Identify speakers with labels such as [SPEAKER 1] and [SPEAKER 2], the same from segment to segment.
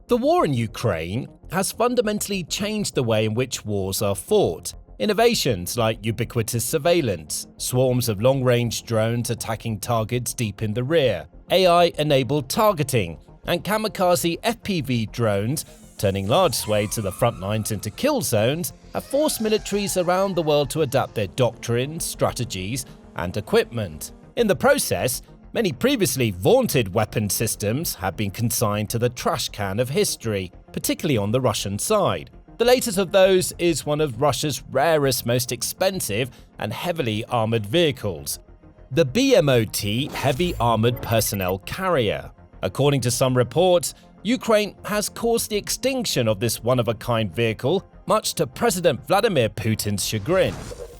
[SPEAKER 1] The war in Ukraine has fundamentally changed the way in which wars are fought. Innovations like ubiquitous surveillance, swarms of long-range drones attacking targets deep in the rear, AI-enabled targeting, and kamikaze FPV drones turning large swathes of the front lines into kill zones have forced militaries around the world to adapt their doctrines, strategies, and equipment. In the process, many previously vaunted weapon systems have been consigned to the trash can of history, particularly on the Russian side. The latest of those is one of Russia's rarest, most expensive, and heavily armored vehicles, the BMO-T Heavy Armored Personnel Carrier. According to some reports, Ukraine has caused the extinction of this one-of-a-kind vehicle, much to President Vladimir Putin's chagrin.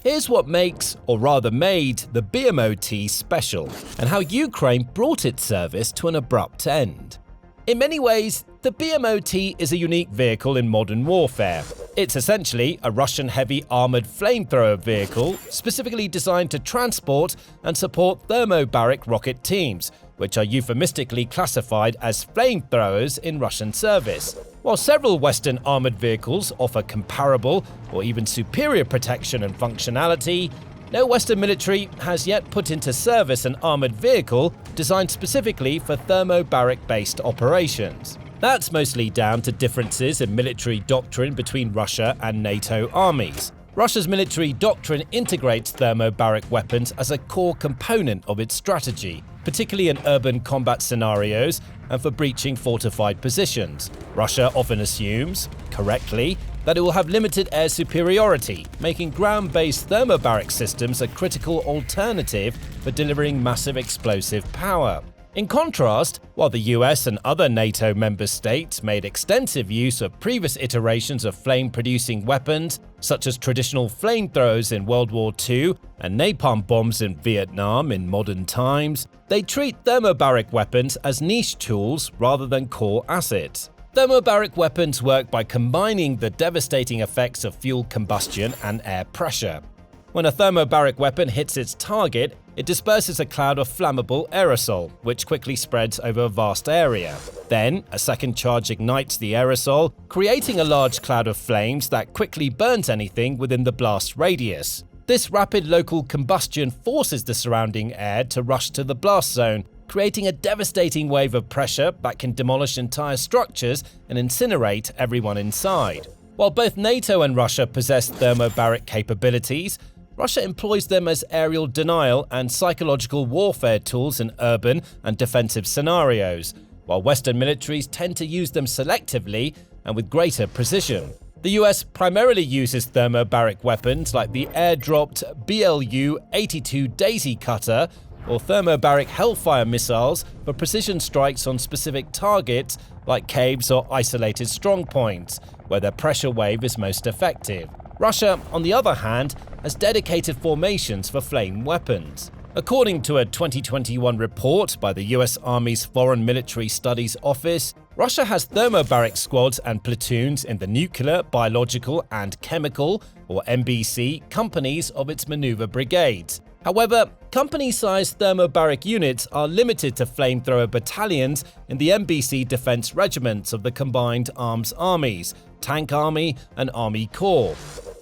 [SPEAKER 1] Here's what makes, or rather made, the BMO-T special, and how Ukraine brought its service to an abrupt end. In many ways, the BMO-T is a unique vehicle in modern warfare. It's essentially a Russian heavy armored flamethrower vehicle specifically designed to transport and support thermobaric rocket teams, which are euphemistically classified as flamethrowers in Russian service. While several Western armored vehicles offer comparable or even superior protection and functionality, no Western military has yet put into service an armored vehicle designed specifically for thermobaric-based operations. That's mostly down to differences in military doctrine between Russia and NATO armies. Russia's military doctrine integrates thermobaric weapons as a core component of its strategy, particularly in urban combat scenarios and for breaching fortified positions. Russia often assumes, correctly, that it will have limited air superiority, making ground-based thermobaric systems a critical alternative for delivering massive explosive power. In contrast, while the US and other NATO member states made extensive use of previous iterations of flame-producing weapons, such as traditional flamethrowers in World War II and napalm bombs in Vietnam in modern times, they treat thermobaric weapons as niche tools rather than core assets. Thermobaric weapons work by combining the devastating effects of fuel combustion and air pressure. When a thermobaric weapon hits its target, it disperses a cloud of flammable aerosol, which quickly spreads over a vast area. Then, a second charge ignites the aerosol, creating a large cloud of flames that quickly burns anything within the blast radius. This rapid local combustion forces the surrounding air to rush to the blast zone, creating a devastating wave of pressure that can demolish entire structures and incinerate everyone inside. While both NATO and Russia possess thermobaric capabilities, Russia employs them as aerial denial and psychological warfare tools in urban and defensive scenarios, while Western militaries tend to use them selectively and with greater precision. The US primarily uses thermobaric weapons like the air-dropped BLU-82 Daisy Cutter or thermobaric Hellfire missiles for precision strikes on specific targets like caves or isolated strongpoints, where their pressure wave is most effective. Russia, on the other hand, has dedicated formations for flame weapons. According to a 2021 report by the US Army's Foreign Military Studies Office, Russia has thermobaric squads and platoons in the nuclear, biological, and chemical, or NBC, companies of its maneuver brigades. However, company-sized thermobaric units are limited to flamethrower battalions in the NBC defense regiments of the combined arms armies, Tank Army, and Army Corps.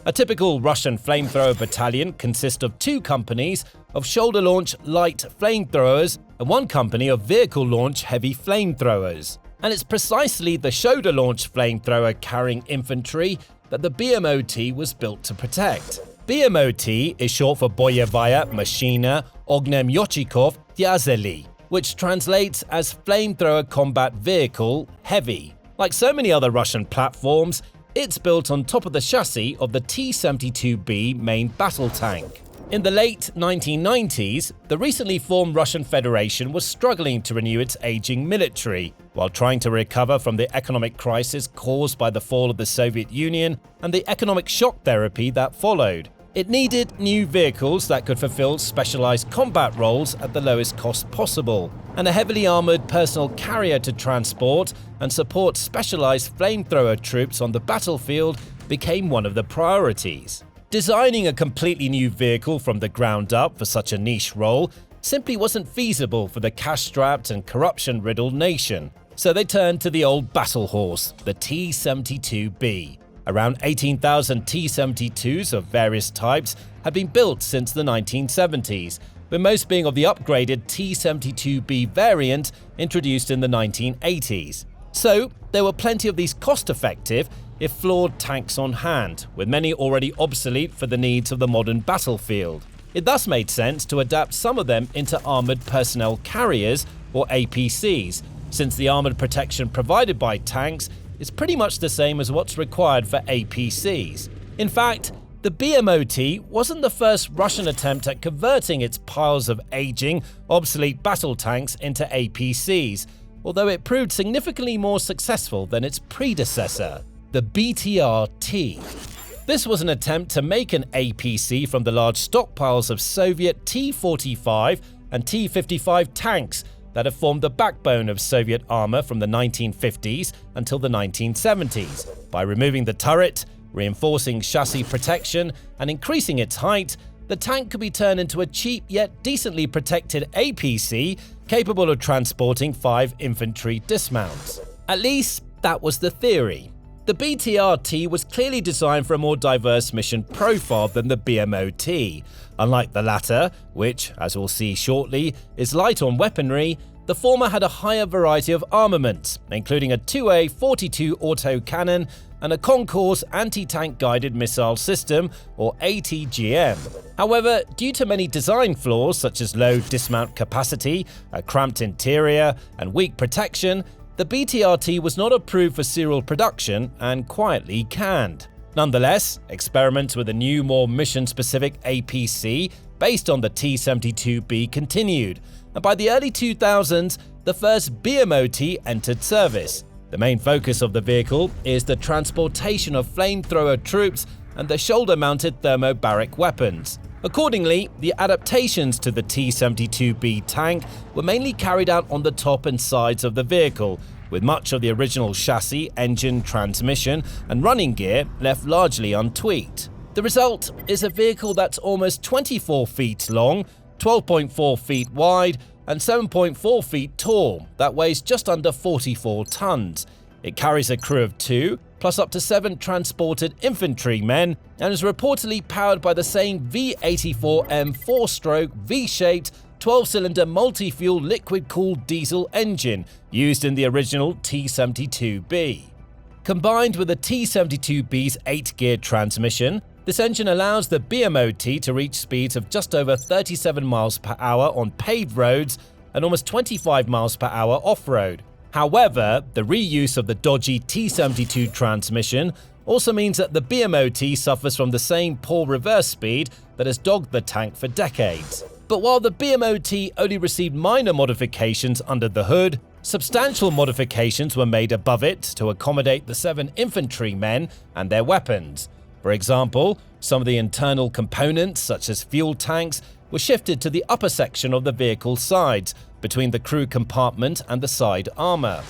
[SPEAKER 1] A typical Russian flamethrower battalion consists of 2 companies of shoulder-launch light flamethrowers and 1 company of vehicle-launch heavy flamethrowers. And it's precisely the shoulder-launch flamethrower carrying infantry that the BMO-T was built to protect. BMO-T is short for Boyevaya Mashina Ognemyochikov Tyazeli, which translates as Flamethrower Combat Vehicle Heavy. Like so many other Russian platforms, it's built on top of the chassis of the T-72B main battle tank. In the late 1990s, the recently formed Russian Federation was struggling to renew its aging military, while trying to recover from the economic crisis caused by the fall of the Soviet Union and the economic shock therapy that followed. It needed new vehicles that could fulfill specialized combat roles at the lowest cost possible, and a heavily armored personal carrier to transport and support specialized flamethrower troops on the battlefield became one of the priorities. Designing a completely new vehicle from the ground up for such a niche role simply wasn't feasible for the cash-strapped and corruption-riddled nation. So they turned to the old battle horse, the T-72B. Around 18,000 T-72s of various types had been built since the 1970s, with most being of the upgraded T-72B variant introduced in the 1980s. So there were plenty of these cost-effective, if flawed, tanks on hand, with many already obsolete for the needs of the modern battlefield. It thus made sense to adapt some of them into armoured personnel carriers, or APCs, since the armoured protection provided by tanks is pretty much the same as what's required for APCs. In fact, the BMO-T wasn't the first Russian attempt at converting its piles of aging, obsolete battle tanks into APCs, although it proved significantly more successful than its predecessor, the BTR-T. This was an attempt to make an APC from the large stockpiles of Soviet T-45 and T-55 tanks that have formed the backbone of Soviet armor from the 1950s until the 1970s. By removing the turret, reinforcing chassis protection, and increasing its height, the tank could be turned into a cheap yet decently protected APC capable of transporting 5 infantry dismounts. At least, that was the theory. The BTR-T was clearly designed for a more diverse mission profile than the BMO-T. Unlike the latter, which, as we'll see shortly, is light on weaponry, the former had a higher variety of armaments, including a 2A-42 autocannon and a concourse anti-tank guided missile system, or ATGM. However, due to many design flaws such as low dismount capacity, a cramped interior, and weak protection, the BTR-T was not approved for serial production and quietly canned. Nonetheless, experiments with a new, more mission-specific APC based on the T-72B continued, and by the early 2000s, the first BMO-T entered service. The main focus of the vehicle is the transportation of flamethrower troops and the shoulder-mounted thermobaric weapons. Accordingly, the adaptations to the T-72B tank were mainly carried out on the top and sides of the vehicle, with much of the original chassis, engine, transmission, and running gear left largely untweaked. The result is a vehicle that's almost 24 feet long, 12.4 feet wide, and 7.4 feet tall, that weighs just under 44 tons. It carries a crew of 2, plus up to 7 transported infantrymen, and is reportedly powered by the same V84M 4-stroke V-shaped 12-cylinder multi-fuel liquid-cooled diesel engine used in the original T-72B. Combined with the T-72B's 8-gear transmission, this engine allows the BMO-T to reach speeds of just over 37 miles per hour on paved roads and almost 25 miles per hour off-road. However, the reuse of the dodgy T-72 transmission also means that the BMO-T suffers from the same poor reverse speed that has dogged the tank for decades. But while the BMO-T only received minor modifications under the hood, substantial modifications were made above it to accommodate the 7 infantrymen and their weapons. For example, some of the internal components, such as fuel tanks, were shifted to the upper section of the vehicle's sides, between the crew compartment and the side armor.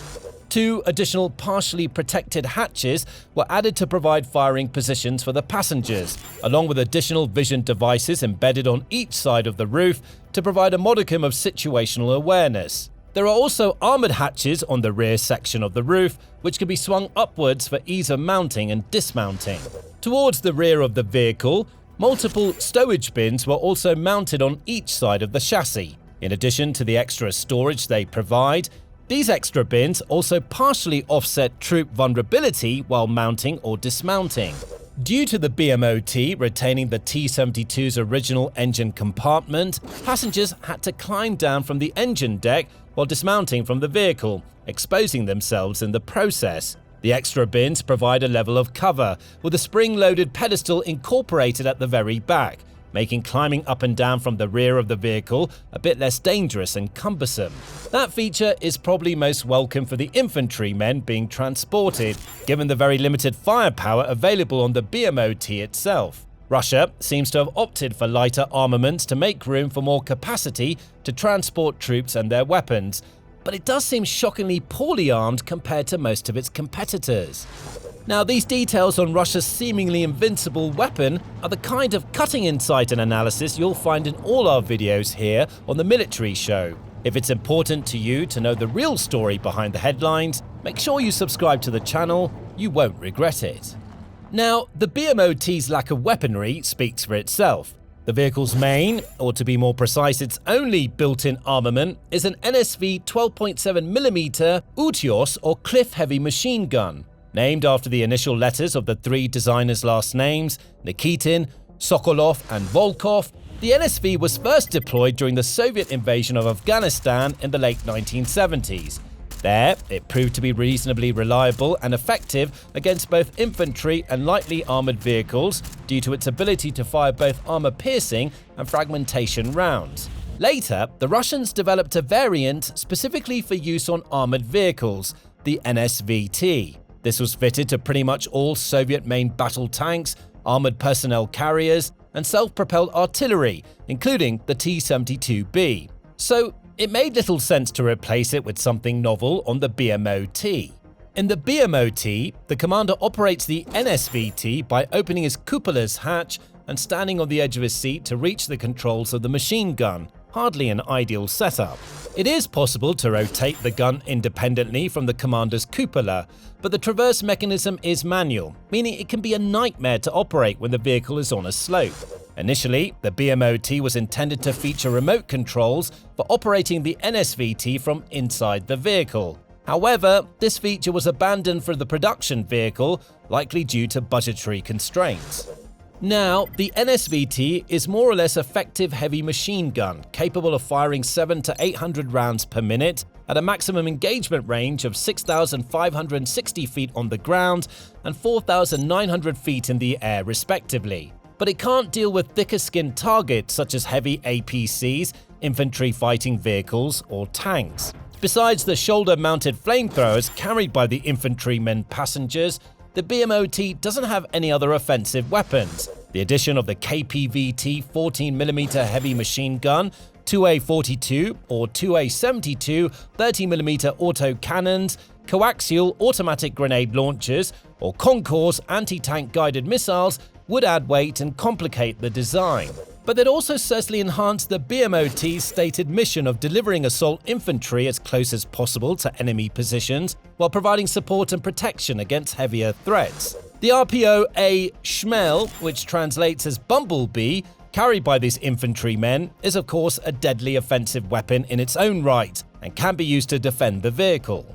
[SPEAKER 1] 2 additional partially protected hatches were added to provide firing positions for the passengers, along with additional vision devices embedded on each side of the roof to provide a modicum of situational awareness. There are also armored hatches on the rear section of the roof, which can be swung upwards for ease of mounting and dismounting. Towards the rear of the vehicle, multiple stowage bins were also mounted on each side of the chassis. In addition to the extra storage they provide, these extra bins also partially offset troop vulnerability while mounting or dismounting. Due to the BMO-T retaining the T-72's original engine compartment, passengers had to climb down from the engine deck while dismounting from the vehicle, exposing themselves in the process. The extra bins provide a level of cover, with a spring-loaded pedestal incorporated at the very back, making climbing up and down from the rear of the vehicle a bit less dangerous and cumbersome. That feature is probably most welcome for the infantrymen being transported, given the very limited firepower available on the BMO-T itself. Russia seems to have opted for lighter armaments to make room for more capacity to transport troops and their weapons, but it does seem shockingly poorly armed compared to most of its competitors. Now, these details on Russia's seemingly invincible weapon are the kind of cutting insight and analysis you'll find in all our videos here on the Military Show. If it's important to you to know the real story behind the headlines, make sure you subscribe to the channel, you won't regret it. Now, the BMO-T's lack of weaponry speaks for itself. The vehicle's main, or to be more precise, its only built-in armament, is an NSV 12.7mm Utios or cliff-heavy machine gun. Named after the initial letters of the three designers' last names, Nikitin, Sokolov and Volkov, the NSV was first deployed during the Soviet invasion of Afghanistan in the late 1970s. There, it proved to be reasonably reliable and effective against both infantry and lightly armored vehicles due to its ability to fire both armor-piercing and fragmentation rounds. Later, the Russians developed a variant specifically for use on armored vehicles, the NSV-T. This was fitted to pretty much all Soviet main battle tanks, armored personnel carriers, and self-propelled artillery, including the T-72B. So, it made little sense to replace it with something novel on the BMO-T. In the BMO-T, the commander operates the NSV-T by opening his cupola's hatch and standing on the edge of his seat to reach the controls of the machine gun. Hardly an ideal setup. It is possible to rotate the gun independently from the commander's cupola, but the traverse mechanism is manual, meaning it can be a nightmare to operate when the vehicle is on a slope. Initially, the BMO-T was intended to feature remote controls for operating the NSV-T from inside the vehicle. However, this feature was abandoned for the production vehicle, likely due to budgetary constraints. Now, the NSV-T is more or less effective heavy machine gun, capable of firing 700 to 800 rounds per minute at a maximum engagement range of 6,560 feet on the ground and 4,900 feet in the air respectively. But it can't deal with thicker-skinned targets such as heavy APCs, infantry fighting vehicles, or tanks. Besides the shoulder-mounted flamethrowers carried by the infantrymen passengers, the BMO-T doesn't have any other offensive weapons. The addition of the KPV-T 14mm heavy machine gun, 2A42 or 2A72 30mm auto cannons, coaxial automatic grenade launchers, or Concourse anti-tank guided missiles would add weight and complicate the design. But they'd also certainly enhance the BMO-T's stated mission of delivering assault infantry as close as possible to enemy positions while providing support and protection against heavier threats. The RPO-A Schmel, which translates as Bumblebee, carried by these infantrymen, is of course a deadly offensive weapon in its own right and can be used to defend the vehicle.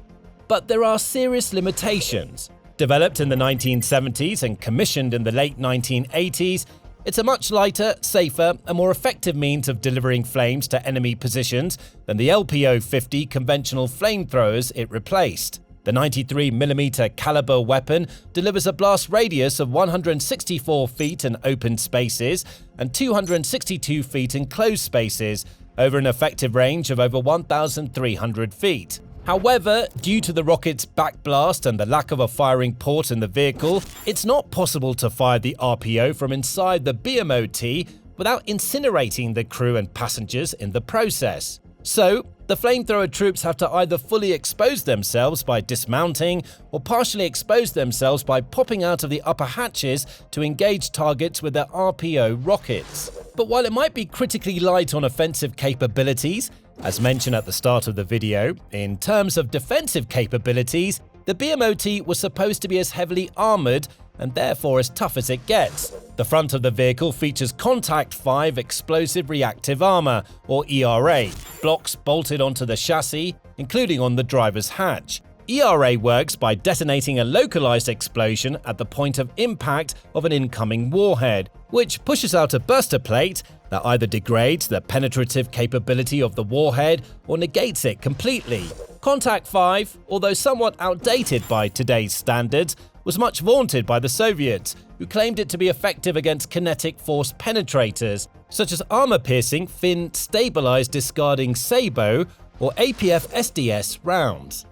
[SPEAKER 1] But there are serious limitations. Developed in the 1970s and commissioned in the late 1980s, it's a much lighter, safer, and more effective means of delivering flames to enemy positions than the LPO-50 conventional flamethrowers it replaced. The 93mm caliber weapon delivers a blast radius of 164 feet in open spaces and 262 feet in closed spaces, over an effective range of over 1,300 feet. However, due to the rocket's backblast and the lack of a firing port in the vehicle, it's not possible to fire the RPO from inside the BMO-T without incinerating the crew and passengers in the process. So, the flamethrower troops have to either fully expose themselves by dismounting or partially expose themselves by popping out of the upper hatches to engage targets with their RPO rockets. But while it might be critically light on offensive capabilities, as mentioned at the start of the video, in terms of defensive capabilities, the BMO-T was supposed to be as heavily armored and therefore as tough as it gets. The front of the vehicle features Contact 5 explosive reactive armor, or ERA, blocks bolted onto the chassis, including on the driver's hatch. ERA works by detonating a localized explosion at the point of impact of an incoming warhead, which pushes out a burster plate that either degrades the penetrative capability of the warhead or negates it completely. Contact 5, although somewhat outdated by today's standards, was much vaunted by the Soviets, who claimed it to be effective against kinetic force penetrators, such as armor-piercing fin-stabilized discarding SABO or APF-SDS rounds.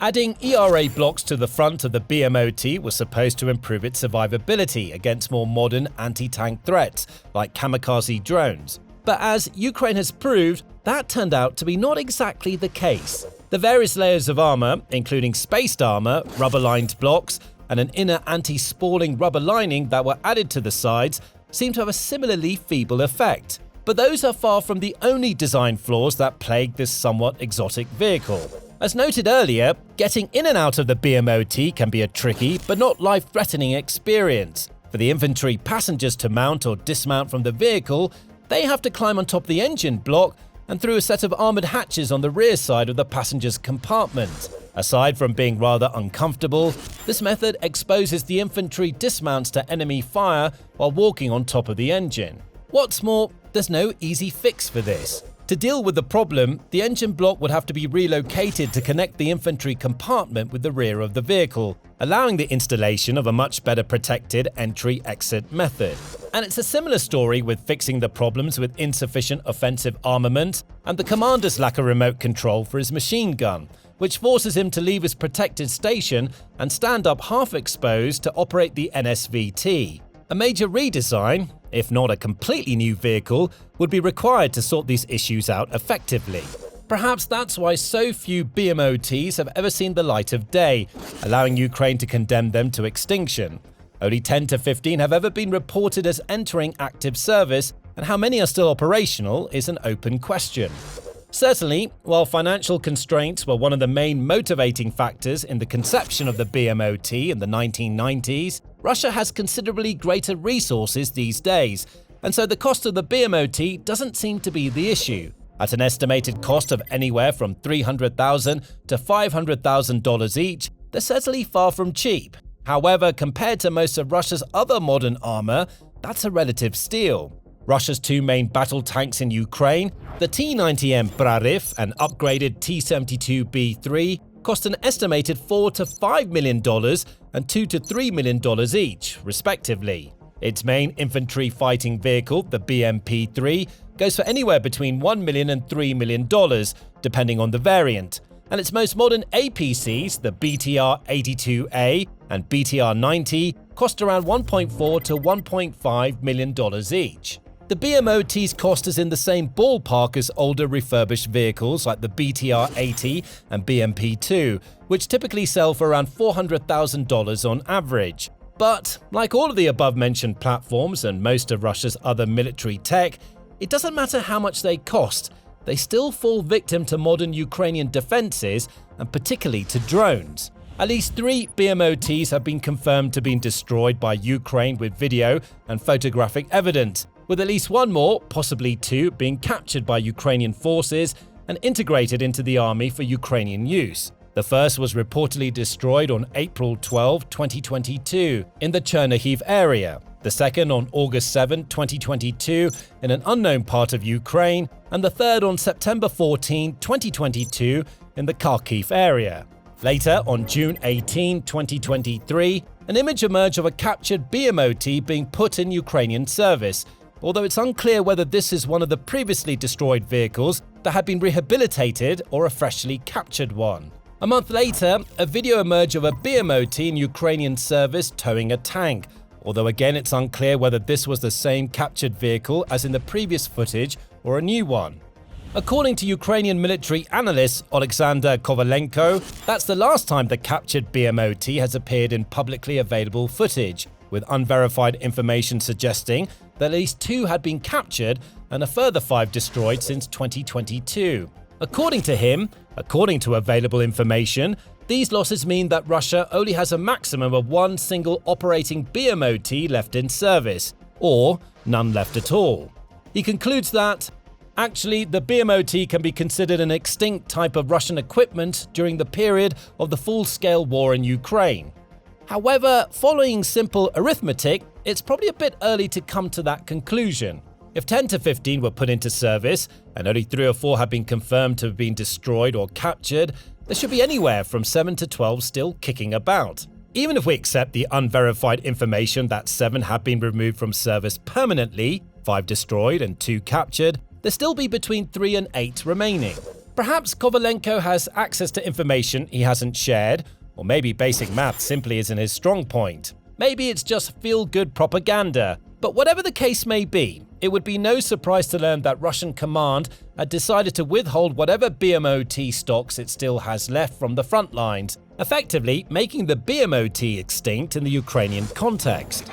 [SPEAKER 1] Adding ERA blocks to the front of the BMO-T was supposed to improve its survivability against more modern anti-tank threats, like kamikaze drones. But as Ukraine has proved, that turned out to be not exactly the case. The various layers of armor, including spaced armor, rubber-lined blocks, and an inner anti-spalling rubber lining that were added to the sides, seem to have a similarly feeble effect. But those are far from the only design flaws that plague this somewhat exotic vehicle. As noted earlier, getting in and out of the BMO-T can be a tricky but not life-threatening experience. For the infantry passengers to mount or dismount from the vehicle, they have to climb on top of the engine block and through a set of armoured hatches on the rear side of the passenger's compartment. Aside from being rather uncomfortable, this method exposes the infantry dismounts to enemy fire while walking on top of the engine. What's more, there's no easy fix for this. To deal with the problem, the engine block would have to be relocated to connect the infantry compartment with the rear of the vehicle, allowing the installation of a much better protected entry-exit method. And it's a similar story with fixing the problems with insufficient offensive armament and the commander's lack of remote control for his machine gun, which forces him to leave his protected station and stand up half exposed to operate the NSVT. A major redesign, if not a completely new vehicle, would be required to sort these issues out effectively. Perhaps that's why so few BMO-Ts have ever seen the light of day, allowing Ukraine to condemn them to extinction. Only 10 to 15 have ever been reported as entering active service, and how many are still operational is an open question. Certainly, while financial constraints were one of the main motivating factors in the conception of the BMO-T in the 1990s, Russia has considerably greater resources these days, and so the cost of the BMO-T doesn't seem to be the issue. At an estimated cost of anywhere from $300,000 to $500,000 each, they're certainly far from cheap. However, compared to most of Russia's other modern armor, that's a relative steal. Russia's two main battle tanks in Ukraine, the T-90M Rarest and upgraded T-72B3, cost an estimated $4 to $5 million and $2 to $3 million each, respectively. Its main infantry fighting vehicle, the BMP-3, goes for anywhere between $1 million and $3 million, depending on the variant. And its most modern APCs, the BTR-82A and BTR-90, cost around $1.4 to $1.5 million each. The BMO-T's cost is in the same ballpark as older refurbished vehicles like the BTR-80 and BMP-2, which typically sell for around $400,000 on average. But, like all of the above-mentioned platforms and most of Russia's other military tech, it doesn't matter how much they cost, they still fall victim to modern Ukrainian defenses and particularly to drones. At least 3 BMO-Ts have been confirmed to be destroyed by Ukraine with video and photographic evidence, with at least one more, possibly 2, being captured by Ukrainian forces and integrated into the army for Ukrainian use. The first was reportedly destroyed on April 12, 2022, in the Chernihiv area, the second on August 7, 2022, in an unknown part of Ukraine, and the third on September 14, 2022, in the Kharkiv area. Later, on June 18, 2023, an image emerged of a captured BMO-T being put in Ukrainian service, although it's unclear whether this is one of the previously destroyed vehicles that had been rehabilitated or a freshly captured one. A month later, a video emerged of a BMO-T in Ukrainian service towing a tank, although again it's unclear whether this was the same captured vehicle as in the previous footage or a new one. According to Ukrainian military analyst Alexander Kovalenko, that's the last time the captured BMO-T has appeared in publicly available footage, with unverified information suggesting that at least 2 had been captured and a further 5 destroyed since 2022. According to him, according to available information, these losses mean that Russia only has a maximum of 1 single operating BMO-T left in service, or none left at all. He concludes that, actually, the BMO-T can be considered an extinct type of Russian equipment during the period of the full-scale war in Ukraine. However, following simple arithmetic, it's probably a bit early to come to that conclusion. If 10 to 15 were put into service, and only 3 or 4 have been confirmed to have been destroyed or captured, there should be anywhere from 7 to 12 still kicking about. Even if we accept the unverified information that 7 have been removed from service permanently, 5 destroyed and 2 captured, there still be between 3 and 8 remaining. Perhaps Kovalenko has access to information he hasn't shared, or maybe basic math simply isn't his strong point. Maybe it's just feel-good propaganda. But whatever the case may be, it would be no surprise to learn that Russian command had decided to withhold whatever BMO-T stocks it still has left from the front lines, effectively making the BMO-T extinct in the Ukrainian context.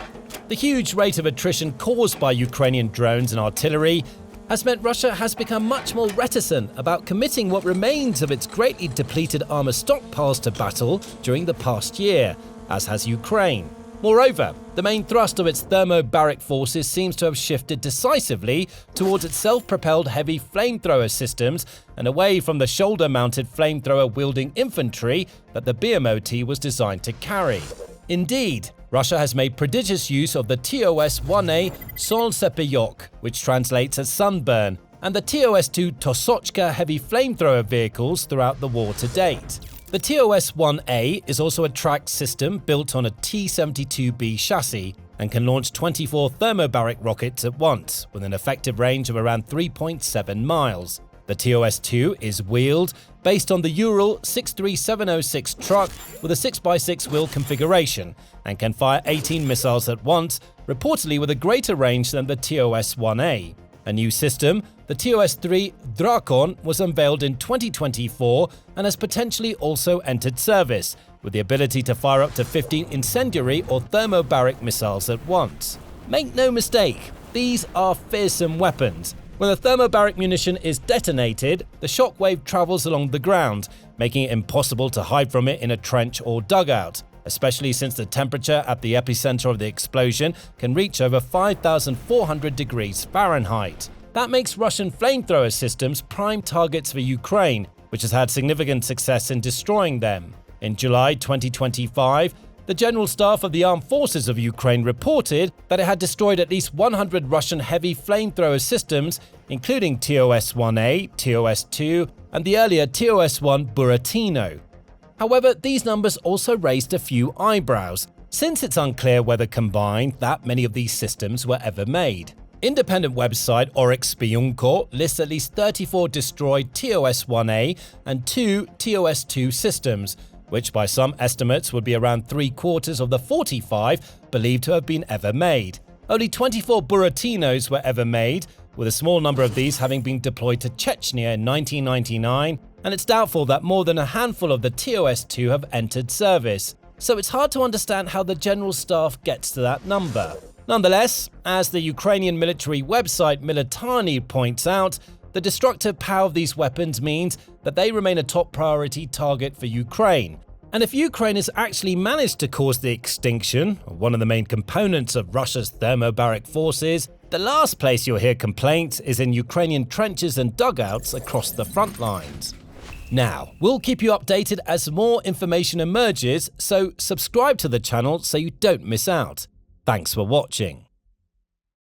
[SPEAKER 1] The huge rate of attrition caused by Ukrainian drones and artillery has meant Russia has become much more reticent about committing what remains of its greatly depleted armour stockpiles to battle during the past year, as has Ukraine. Moreover, the main thrust of its thermobaric forces seems to have shifted decisively towards its self-propelled heavy flamethrower systems and away from the shoulder-mounted flamethrower-wielding infantry that the BMO-T was designed to carry. Indeed, Russia has made prodigious use of the TOS-1A Solntsepeyok, which translates as sunburn, and the TOS-2 Tosochka heavy flamethrower vehicles throughout the war to date. The TOS-1A is also a tracked system built on a T-72B chassis and can launch 24 thermobaric rockets at once, with an effective range of around 3.7 miles. The TOS-2 is wheeled based on the Ural 63706 truck with a 6x6 wheel configuration and can fire 18 missiles at once, reportedly with a greater range than the TOS-1A. A new system, the TOS-3 Drakon, was unveiled in 2024 and has potentially also entered service, with the ability to fire up to 15 incendiary or thermobaric missiles at once. Make no mistake, these are fearsome weapons. When the thermobaric munition is detonated, the shockwave travels along the ground, making it impossible to hide from it in a trench or dugout, especially since the temperature at the epicenter of the explosion can reach over 5,400 degrees Fahrenheit. That makes Russian flamethrower systems prime targets for Ukraine, which has had significant success in destroying them. In July 2025, the General Staff of the Armed Forces of Ukraine reported that it had destroyed at least 100 Russian heavy flamethrower systems, including TOS-1A, TOS-2, and the earlier TOS-1 Buratino. However, these numbers also raised a few eyebrows, since it's unclear whether combined that many of these systems were ever made. Independent website Oryxspionko lists at least 34 destroyed TOS-1A and 2 TOS-2 systems, which by some estimates would be around 3/4 of the 45 believed to have been ever made. Only 24 Buratinos were ever made, with a small number of these having been deployed to Chechnya in 1999, and it's doubtful that more than a handful of the TOS-2 have entered service, so it's hard to understand how the General Staff gets to that number. Nonetheless, as the Ukrainian military website Militarny points out, the destructive power of these weapons means that they remain a top priority target for Ukraine. And if Ukraine has actually managed to cause the extinction of one of the main components of Russia's thermobaric forces, the last place you'll hear complaints is in Ukrainian trenches and dugouts across the front lines. Now, we'll keep you updated as more information emerges, so subscribe to the channel so you don't miss out. Thanks for watching.